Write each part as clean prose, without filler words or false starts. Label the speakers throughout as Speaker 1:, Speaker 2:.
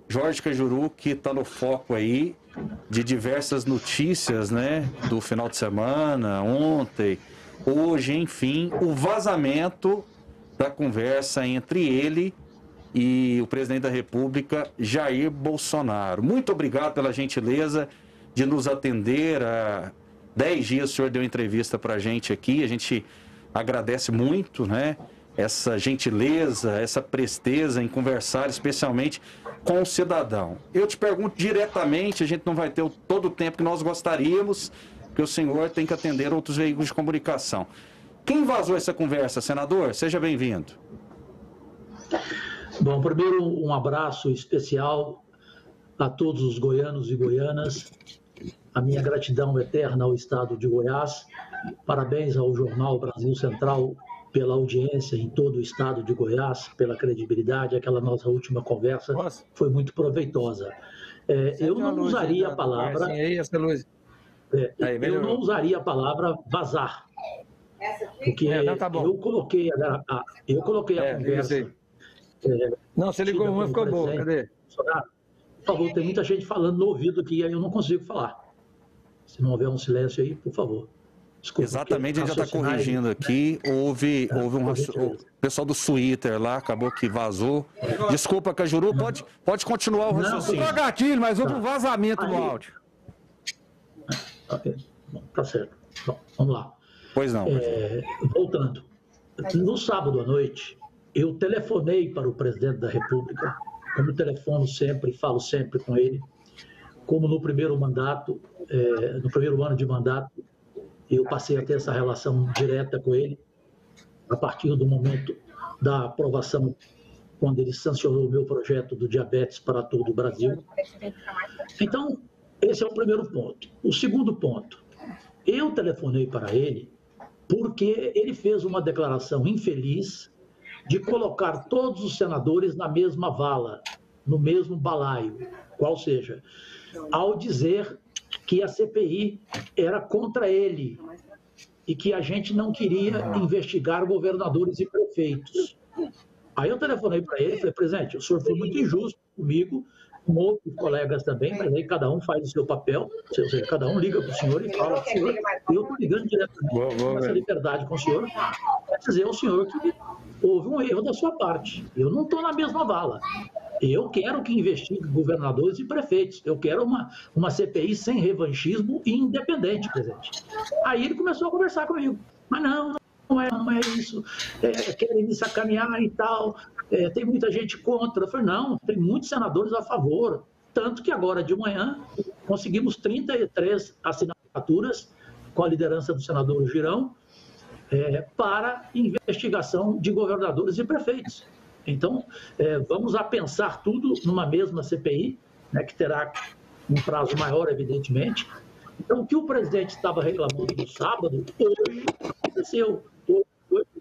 Speaker 1: Jorge Cajuru, que está no foco aí de diversas notícias, né? Do final de semana, ontem, hoje, enfim, o vazamento da conversa entre ele e o presidente da República, Jair Bolsonaro. Muito obrigado pela gentileza de nos atender. Há 10 dias o senhor deu entrevista para a gente aqui, a gente agradece muito, né? Essa gentileza, essa presteza em conversar, especialmente com o cidadão. Eu te pergunto diretamente, a gente não vai ter todo o tempo que nós gostaríamos, porque o senhor tem que atender outros veículos de comunicação. Quem vazou essa conversa, senador? Seja bem-vindo.
Speaker 2: Bom, primeiro um abraço especial a todos os goianos e goianas, a minha gratidão eterna ao Estado de Goiás, parabéns ao Jornal Brasil Central pela audiência em todo o Estado de Goiás, pela credibilidade, aquela nossa última conversa foi muito proveitosa. Eu não usaria a palavra... Eu não usaria a palavra vazar, porque eu coloquei a conversa...
Speaker 3: Não, você ligou uma, ficou bom. Cadê?
Speaker 2: Por favor, tem muita gente falando no ouvido aqui, aí eu não consigo falar. Se não houver um silêncio aí, por favor.
Speaker 1: Desculpa, exatamente, a gente já está corrigindo aqui. Houve o pessoal do Twitter lá, acabou que vazou. Desculpa, Cajuru, pode continuar o raciocínio.
Speaker 3: Não, gatilho, mas houve um vazamento no áudio.
Speaker 2: Ok, bom, tá certo. Bom, vamos lá.
Speaker 1: Pois não.
Speaker 2: Voltando. No sábado à noite, eu telefonei para o presidente da República, como telefono sempre, falo sempre com ele, como no primeiro mandato, no primeiro ano de mandato, eu passei a ter essa relação direta com ele, a partir do momento da aprovação, quando ele sancionou o meu projeto do diabetes para todo o Brasil. Então, esse é o primeiro ponto. O segundo ponto, eu telefonei para ele porque ele fez uma declaração infeliz de colocar todos os senadores na mesma vala, no mesmo balaio, qual seja, ao dizer que a CPI era contra ele e que a gente não queria investigar governadores e prefeitos. Aí eu telefonei para ele e falei, presidente, o senhor foi muito injusto comigo, com outros colegas também, mas aí cada um faz o seu papel, ou seja, cada um liga para o senhor e fala para o senhor, eu estou ligando diretamente com essa liberdade com o senhor, para dizer ao senhor que houve um erro da sua parte. Eu não estou na mesma vala. Eu quero que investigue governadores e prefeitos. Eu quero uma CPI sem revanchismo e independente, presidente. Aí ele começou a conversar comigo. Mas não é isso. Querem me sacanear e tal. Tem muita gente contra. Eu falei, não, tem muitos senadores a favor. Tanto que agora de manhã conseguimos 33 assinaturas com a liderança do senador Girão para investigação de governadores e prefeitos. Então, vamos a pensar tudo numa mesma CPI, né, que terá um prazo maior, evidentemente. Então, o que o presidente estava reclamando no sábado, hoje aconteceu. O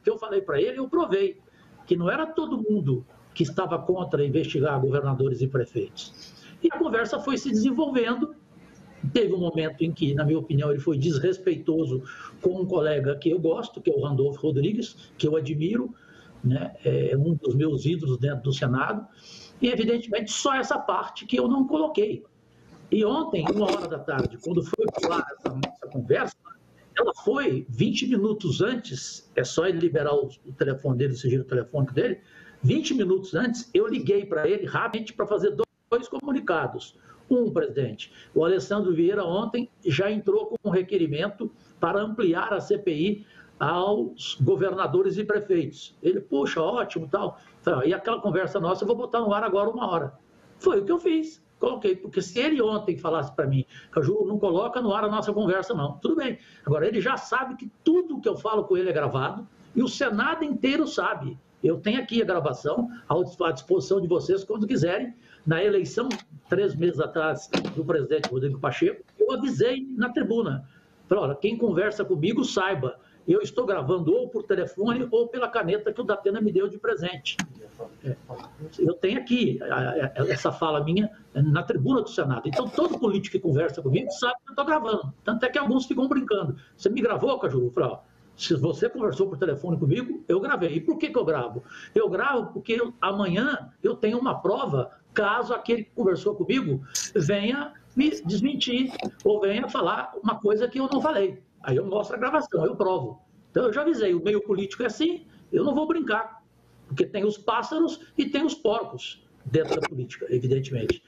Speaker 2: que eu falei para ele, eu provei, que não era todo mundo que estava contra investigar governadores e prefeitos. E a conversa foi se desenvolvendo. Teve um momento em que, na minha opinião, ele foi desrespeitoso com um colega que eu gosto, que é o Randolfo Rodrigues, que eu admiro, né? É um dos meus ídolos dentro do Senado, e evidentemente só essa parte que eu não coloquei. E ontem, 13h, quando foi pro ar essa conversa, ela foi 20 minutos antes, é só ele liberar o telefone dele, o sigilo telefônico dele, 20 minutos antes, eu liguei para ele rapidamente para fazer dois comunicados. Presidente, o Alessandro Vieira ontem já entrou com um requerimento para ampliar a CPI aos governadores e prefeitos. Ele, puxa, ótimo, tal. E aquela conversa nossa, eu vou botar no ar agora 1 hora. Foi o que eu fiz. Coloquei, porque se ele ontem falasse para mim, Caju, não coloca no ar a nossa conversa, não. Tudo bem. Agora, ele já sabe que tudo que eu falo com ele é gravado e o Senado inteiro sabe. Eu tenho aqui a gravação à disposição de vocês quando quiserem. Na eleição, 3 meses atrás, do presidente Rodrigo Pacheco, eu avisei na tribuna. Falei, olha, quem conversa comigo, saiba, eu estou gravando ou por telefone ou pela caneta que o Datena me deu de presente. Eu tenho aqui essa fala minha na tribuna do Senado. Então, todo político que conversa comigo sabe que eu estou gravando. Tanto é que alguns ficam brincando. Você me gravou, Cajuru? Falei, ó, se você conversou por telefone comigo, eu gravei. E por que eu gravo? Eu gravo porque amanhã eu tenho uma prova caso aquele que conversou comigo venha me desmentir ou venha falar uma coisa que eu não falei. Aí eu mostro a gravação, eu provo. Então eu já avisei, o meio político é assim, eu não vou brincar, porque tem os pássaros e tem os porcos dentro da política, evidentemente.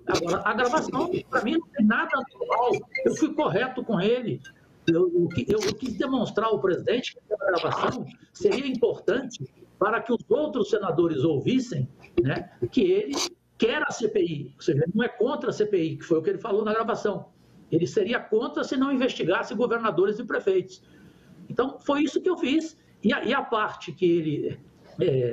Speaker 2: Agora, a gravação, para mim, não tem nada natural. Eu fui correto com ele. Eu quis demonstrar ao presidente que a gravação seria importante para que os outros senadores ouvissem, né, que ele quer a CPI, ou seja, ele não é contra a CPI, que foi o que ele falou na gravação. Ele seria contra se não investigasse governadores e prefeitos. Então, foi isso que eu fiz. E a parte que ele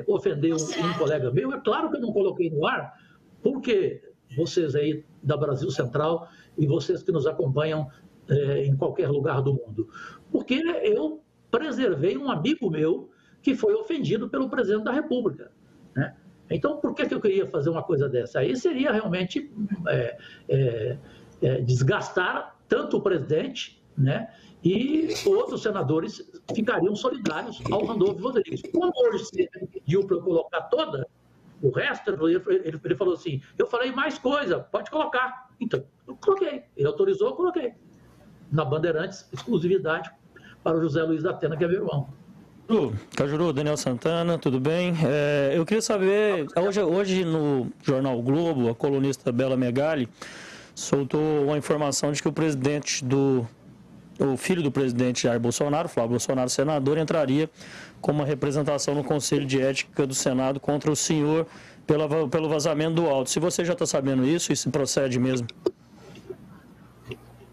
Speaker 2: ofendeu um colega meu, é claro que eu não coloquei no ar, porque vocês aí da Brasil Central e vocês que nos acompanham em qualquer lugar do mundo, porque eu preservei um amigo meu que foi ofendido pelo presidente da República, né? Então, por que eu queria fazer uma coisa dessa? Aí seria realmente desgastar tanto o presidente, né, e outros senadores ficariam solidários ao Randolfo Rodrigues. Como hoje ele pediu para eu colocar toda, o resto, ele falou assim, eu falei mais coisa, pode colocar. Então, eu coloquei. Ele autorizou, eu coloquei. Na Bandeirantes, exclusividade para o José Luiz da Atena, que é meu irmão.
Speaker 4: Cajuru, Daniel Santana, tudo bem? Eu queria saber, hoje no jornal o Globo, a colunista Bela Megali soltou uma informação de que o filho do presidente Jair Bolsonaro, Flávio Bolsonaro, senador, entraria com uma representação no Conselho de Ética do Senado contra o senhor pelo vazamento do áudio. Se você já está sabendo isso procede mesmo?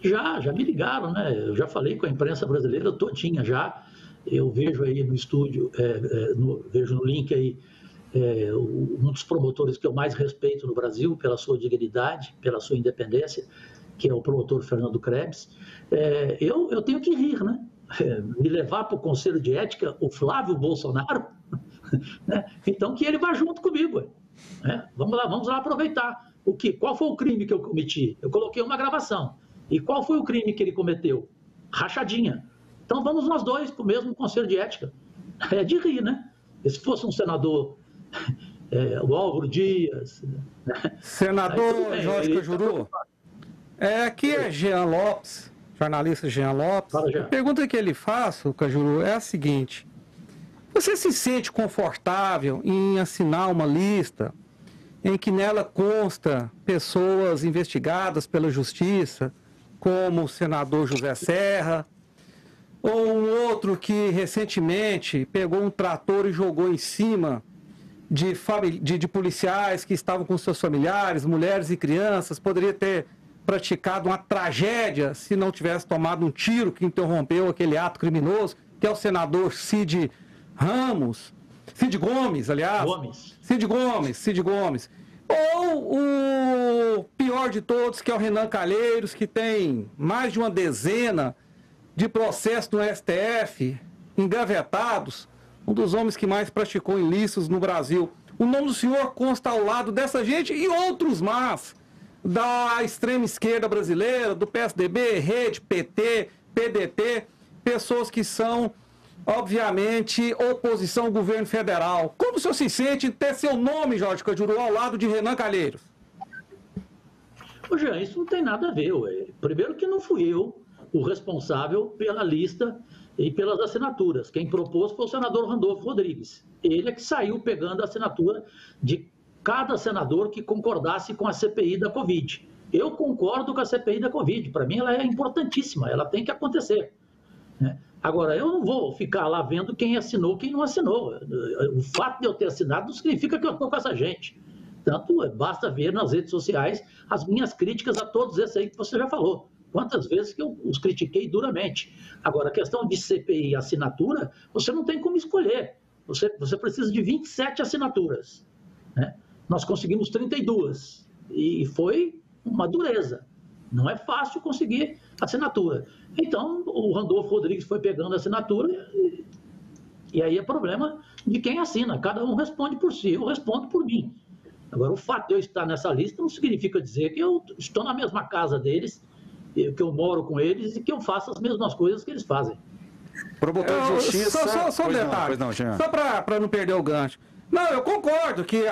Speaker 2: Já me ligaram, né? Eu já falei com a imprensa brasileira todinha já. Eu vejo aí no estúdio, vejo no link aí, um dos promotores que eu mais respeito no Brasil, pela sua dignidade, pela sua independência, que é o promotor Fernando Krebs. Eu tenho que rir, né? Me levar para o Conselho de Ética o Flávio Bolsonaro, né? Então que ele vá junto comigo. Né? Vamos lá aproveitar. Qual foi o crime que eu cometi? Eu coloquei uma gravação. E qual foi o crime que ele cometeu? Rachadinha. Então vamos nós dois para o mesmo Conselho de Ética. É de rir, né? E se fosse um senador, o Álvaro Dias... Né?
Speaker 3: Senador Jorge Cajuru, aqui é Jean Lopes, jornalista Jean Lopes.
Speaker 2: Fala, Jean.
Speaker 3: A pergunta que ele faz, o Cajuru, é a seguinte: você se sente confortável em assinar uma lista em que nela consta pessoas investigadas pela Justiça, como o senador José Serra, ou um outro que recentemente pegou um trator e jogou em cima de policiais que estavam com seus familiares, mulheres e crianças, poderia ter praticado uma tragédia se não tivesse tomado um tiro que interrompeu aquele ato criminoso, que é o senador Cid Gomes, aliás. Cid Gomes. Ou o pior de todos, que é o Renan Calheiros, que tem mais de uma dezena de processos no STF, engavetados, um dos homens que mais praticou ilícitos no Brasil. O nome do senhor consta ao lado dessa gente e outros mais, da extrema esquerda brasileira, do PSDB, Rede, PT, PDT, pessoas que são, obviamente, oposição ao governo federal. Como o senhor se sente em ter seu nome, Jorge Cajuru, ao lado de Renan Calheiros?
Speaker 2: Ô, Jean, isso não tem nada a ver, ué. Primeiro que não fui eu o responsável pela lista e pelas assinaturas. Quem propôs foi o senador Randolfo Rodrigues. Ele é que saiu pegando a assinatura de cada senador que concordasse com a CPI da Covid. Eu concordo com a CPI da Covid. Para mim, ela é importantíssima, ela tem que acontecer, né? Agora, eu não vou ficar lá vendo quem assinou, quem não assinou. O fato de eu ter assinado não significa que eu estou com essa gente. Tanto basta ver nas redes sociais as minhas críticas a todos esses aí que você já falou. Quantas vezes que eu os critiquei duramente. Agora, a questão de CPI e assinatura, você não tem como escolher. Você precisa de 27 assinaturas, né? Nós conseguimos 32. E foi uma dureza. Não é fácil conseguir assinatura. Então, o Randolfo Rodrigues foi pegando a assinatura e aí é problema de quem assina. Cada um responde por si, eu respondo por mim. Agora, o fato de eu estar nessa lista não significa dizer que eu estou na mesma casa deles, que eu moro com eles e que eu faço as mesmas coisas que eles fazem.
Speaker 1: Promotor de justiça...
Speaker 3: Só um detalhe, só para não perder o gancho. Não, eu concordo que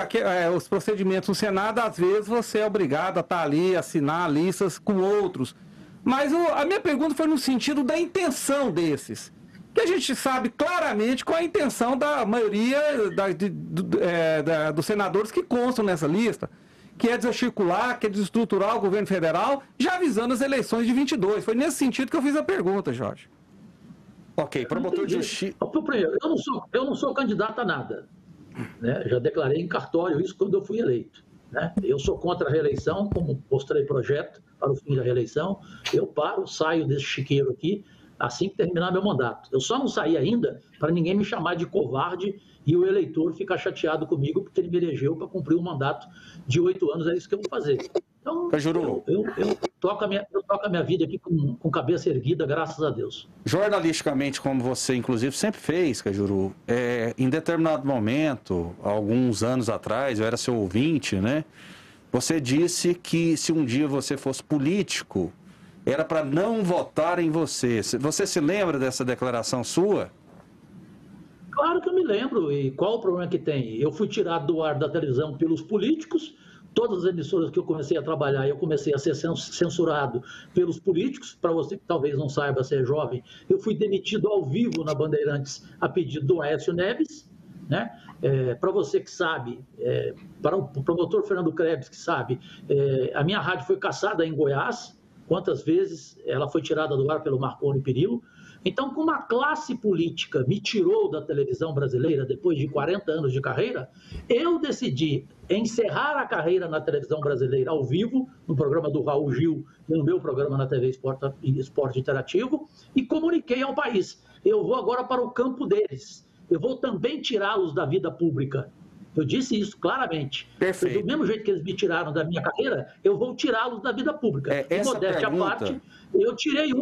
Speaker 3: os procedimentos no Senado, às vezes, você é obrigado a estar ali, assinar listas com outros. Mas a minha pergunta foi no sentido da intenção desses. Que a gente sabe claramente qual é a intenção da maioria dos senadores que constam nessa lista, que é desarticular, que é desestruturar o governo federal, já avisando as eleições de 22. Foi nesse sentido que eu fiz a pergunta, Jorge.
Speaker 1: Ok, promotor de justiça...
Speaker 2: Eu não sou candidato a nada. Né? Já declarei em cartório isso quando eu fui eleito. Né? Eu sou contra a reeleição, como mostrei projeto para o fim da reeleição. Eu saio desse chiqueiro aqui assim que terminar meu mandato. Eu só não saí ainda para ninguém me chamar de covarde e o eleitor ficar chateado comigo porque ele me elegeu para cumprir um mandato de 8 anos. É isso que eu vou fazer. Então, eu toco a minha vida aqui com cabeça erguida, graças a Deus.
Speaker 1: Jornalisticamente, como você, inclusive, sempre fez, Cajuru, em determinado momento, alguns anos atrás, eu era seu ouvinte, né? Você disse que se um dia você fosse político, era para não votar em você. Você se lembra dessa declaração sua?
Speaker 2: Claro que eu me lembro. E qual o problema que tem? Eu fui tirado do ar da televisão pelos políticos. Todas as emissoras que eu comecei a trabalhar, eu comecei a ser censurado pelos políticos. Para você que talvez não saiba, ser jovem, eu fui demitido ao vivo na Bandeirantes a pedido do Aécio Neves. Né? Para você que sabe, para o promotor Fernando Krebs que sabe, a minha rádio foi caçada em Goiás. Quantas vezes ela foi tirada do ar pelo Marconi Perillo. Então, como a classe política me tirou da televisão brasileira depois de 40 anos de carreira, eu decidi encerrar a carreira na televisão brasileira ao vivo, no programa do Raul Gil e no meu programa na TV Esporte Interativo, e comuniquei ao país. Eu vou agora para o campo deles. Eu vou também tirá-los da vida pública. Eu disse isso claramente.
Speaker 1: Perfeito.
Speaker 2: Do mesmo jeito que eles me tiraram da minha carreira, eu vou tirá-los da vida pública. Modéstia à parte, eu tirei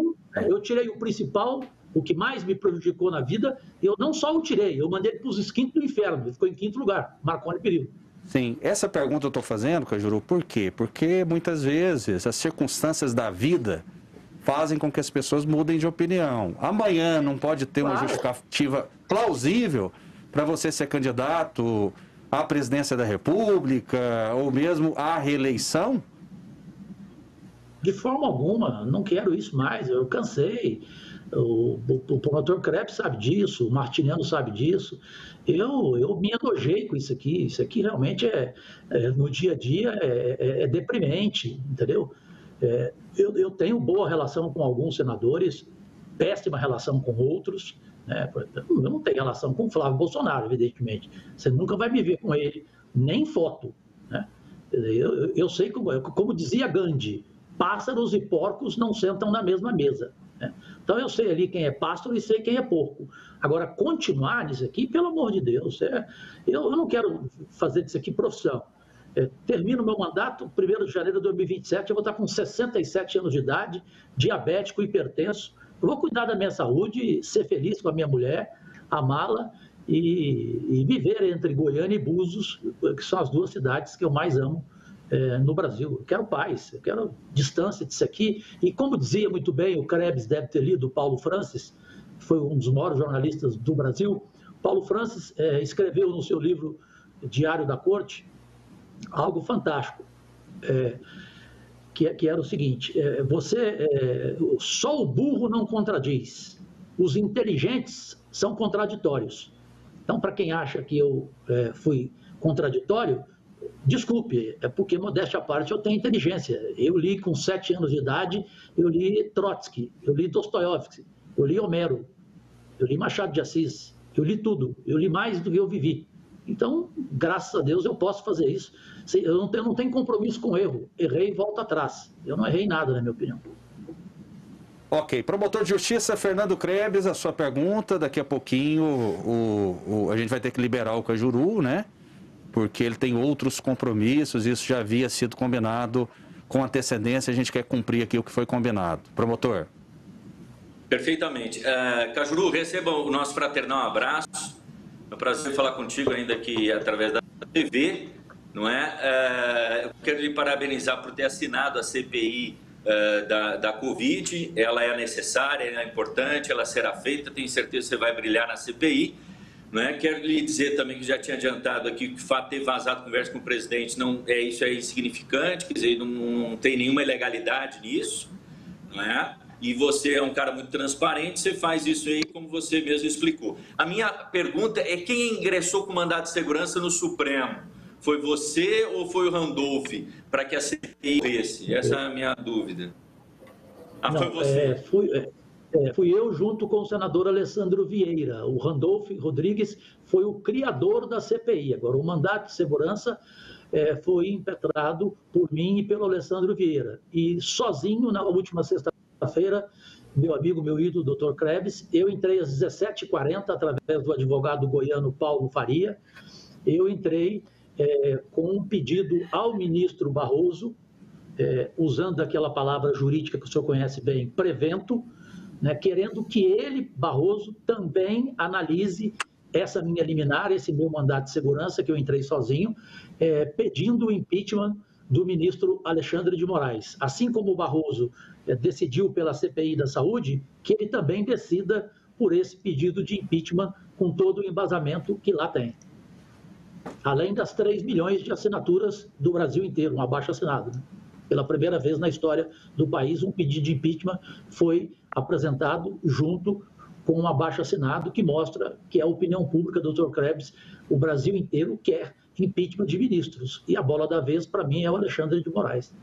Speaker 2: o principal, o que mais me prejudicou na vida. Eu não só o tirei, eu mandei ele para os esquintos do inferno. Ele ficou em 5º lugar, Marconi Perillo.
Speaker 1: Sim, essa pergunta eu estou fazendo, Cajuru, por quê? Porque muitas vezes as circunstâncias da vida fazem com que as pessoas mudem de opinião. Amanhã não pode ter uma justificativa plausível para você ser candidato à presidência da República ou mesmo à reeleição?
Speaker 2: De forma alguma, não quero isso mais, eu cansei. O promotor Krebs sabe disso, o Martiniano sabe disso. Eu me enojei com isso aqui realmente no dia a dia é deprimente, entendeu? Eu tenho boa relação com alguns senadores, péssima relação com outros. Eu não tenho relação com o Flávio Bolsonaro, evidentemente. Você nunca vai me ver com ele, nem foto. Né? Eu sei, como dizia Gandhi, pássaros e porcos não sentam na mesma mesa. Né? Então eu sei ali quem é pássaro e sei quem é porco. Agora, continuar nisso aqui, pelo amor de Deus, eu não quero fazer disso aqui profissão. Termino meu mandato, 1º de janeiro de 2027, eu vou estar com 67 anos de idade, diabético, hipertenso. Eu vou cuidar da minha saúde, ser feliz com a minha mulher, amá-la e viver entre Goiânia e Búzios, que são as 2 cidades que eu mais amo no Brasil. Eu quero paz, eu quero distância disso aqui. E como dizia muito bem, o Krebs deve ter lido, Paulo Francis, que foi um dos maiores jornalistas do Brasil. Paulo Francis escreveu no seu livro Diário da Corte algo fantástico. Que era o seguinte, só o burro não contradiz, os inteligentes são contraditórios. Então, para quem acha que eu fui contraditório, desculpe, é porque, modéstia à parte, eu tenho inteligência. Eu li com 7 anos de idade, eu li Trotsky, eu li Dostoiévski, eu li Homero, eu li Machado de Assis, eu li tudo, eu li mais do que eu vivi. Então, graças a Deus, eu posso fazer isso. Eu não tenho compromisso com erro. Errei e volto atrás. Eu não errei nada, na minha opinião.
Speaker 1: Ok. Promotor de Justiça, Fernando Krebs, a sua pergunta. Daqui a pouquinho a gente vai ter que liberar o Cajuru, né? Porque ele tem outros compromissos. Isso já havia sido combinado com antecedência. A gente quer cumprir aqui o que foi combinado. Promotor.
Speaker 5: Perfeitamente. Cajuru, receba o nosso fraternal abraço. É um prazer falar contigo ainda aqui através da TV, não é? Eu quero lhe parabenizar por ter assinado a CPI da Covid. Ela é necessária, ela é importante, ela será feita. Tenho certeza que você vai brilhar na CPI. Né? Quero lhe dizer também que já tinha adiantado aqui que o fato de ter vazado conversa com o presidente não é isso, é insignificante, quer dizer, não tem nenhuma ilegalidade nisso, não é? E você é um cara muito transparente, você faz isso aí como você mesmo explicou. A minha pergunta é: quem ingressou com mandado de segurança no Supremo? Foi você ou foi o Randolph para que a CPI ocorresse? Essa é a minha dúvida.
Speaker 2: Não,
Speaker 5: foi você.
Speaker 2: Fui eu junto com o senador Alessandro Vieira. O Randolph Rodrigues foi o criador da CPI. Agora, o mandato de segurança foi impetrado por mim e pelo Alessandro Vieira. E sozinho, na última sexta-feira, meu amigo, meu ídolo, Dr. Krebs, eu entrei às 17h40, através do advogado goiano Paulo Faria. Eu entrei com um pedido ao ministro Barroso, usando aquela palavra jurídica que o senhor conhece bem, prevento, né, querendo que ele, Barroso, também analise essa minha liminar, esse meu mandato de segurança, que eu entrei sozinho, pedindo o impeachment do ministro Alexandre de Moraes. Assim como o Barroso decidiu pela CPI da Saúde, que ele também decida por esse pedido de impeachment, com todo o embasamento que lá tem. Além das 3 milhões de assinaturas do Brasil inteiro, um abaixo-assinado, né? Pela primeira vez na história do país, um pedido de impeachment foi apresentado junto com um abaixo-assinado que mostra que a opinião pública, Dr. Krebs, o Brasil inteiro quer impeachment de ministros. E a bola da vez, para mim, é o Alexandre de Moraes.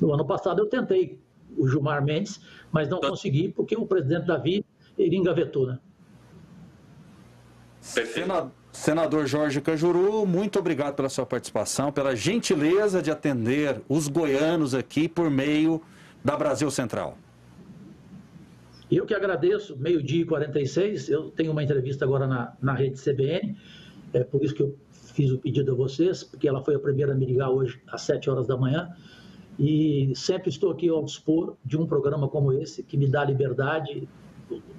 Speaker 2: No ano passado eu tentei o Gilmar Mendes, mas não consegui porque o presidente Davi, ele engavetou, né?
Speaker 1: Senador Jorge Cajuru, muito obrigado pela sua participação, pela gentileza de atender os goianos aqui por meio da Brasil Central.
Speaker 2: Eu que agradeço, 12h46, eu tenho uma entrevista agora na rede CBN, por isso que eu fiz o pedido a vocês, porque ela foi a primeira a me ligar hoje às 7 horas da manhã, e sempre estou aqui ao dispor de um programa como esse, que me dá liberdade.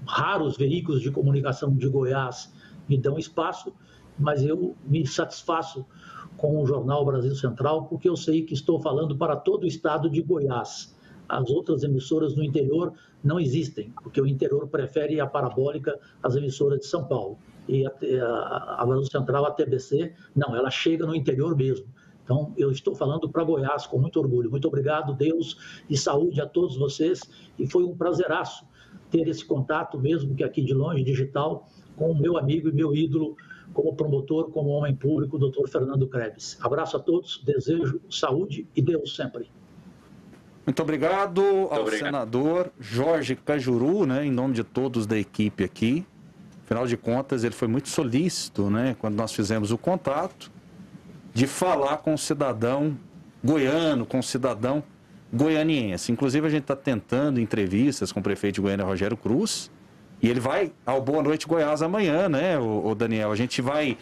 Speaker 2: Raros veículos de comunicação de Goiás me dão espaço, mas eu me satisfaço com o Jornal Brasil Central, porque eu sei que estou falando para todo o estado de Goiás. As outras emissoras no interior não existem, porque o interior prefere a parabólica às emissoras de São Paulo. E a Brasil Central, a TBC, não, ela chega no interior mesmo. Então, eu estou falando para Goiás com muito orgulho. Muito obrigado, Deus, e saúde a todos vocês. E foi um prazeraço ter esse contato, mesmo que aqui de longe, digital, com o meu amigo e meu ídolo, como promotor, como homem público, Dr. Fernando Krebs. Abraço a todos, desejo saúde e Deus sempre.
Speaker 1: Muito obrigado ao senador Jorge Cajuru, né, em nome de todos da equipe aqui. Afinal de contas, ele foi muito solícito, né, quando nós fizemos o contato, de falar com o cidadão goiano, com o cidadão goianiense. Inclusive, a gente está tentando entrevistas com o prefeito de Goiânia, Rogério Cruz, e ele vai ao Boa Noite Goiás amanhã, né, o Daniel? A gente vai...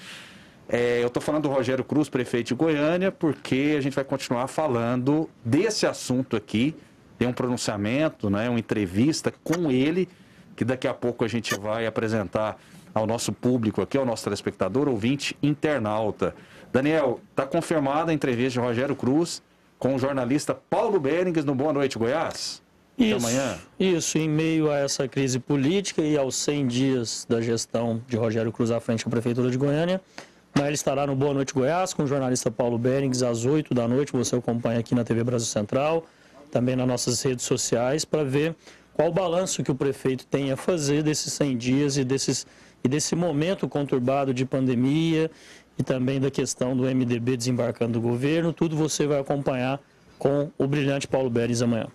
Speaker 1: eu estou falando do Rogério Cruz, prefeito de Goiânia, porque a gente vai continuar falando desse assunto aqui. Tem um pronunciamento, né, uma entrevista com ele, que daqui a pouco a gente vai apresentar ao nosso público aqui, ao nosso telespectador, ouvinte, internauta. Daniel, está confirmada a entrevista de Rogério Cruz com o jornalista Paulo Berengues no Boa Noite Goiás?
Speaker 4: Isso,
Speaker 1: amanhã?
Speaker 4: Isso, em meio a essa crise política e aos 100 dias da gestão de Rogério Cruz à frente da Prefeitura de Goiânia, ele estará no Boa Noite Goiás com o jornalista Paulo Berengues às 8 da noite. Você acompanha aqui na TV Brasil Central, também nas nossas redes sociais, para ver qual o balanço que o prefeito tem a fazer desses 100 dias e desse momento conturbado de pandemia e também da questão do MDB desembarcando do governo. Tudo você vai acompanhar com o brilhante Paulo Berengues amanhã.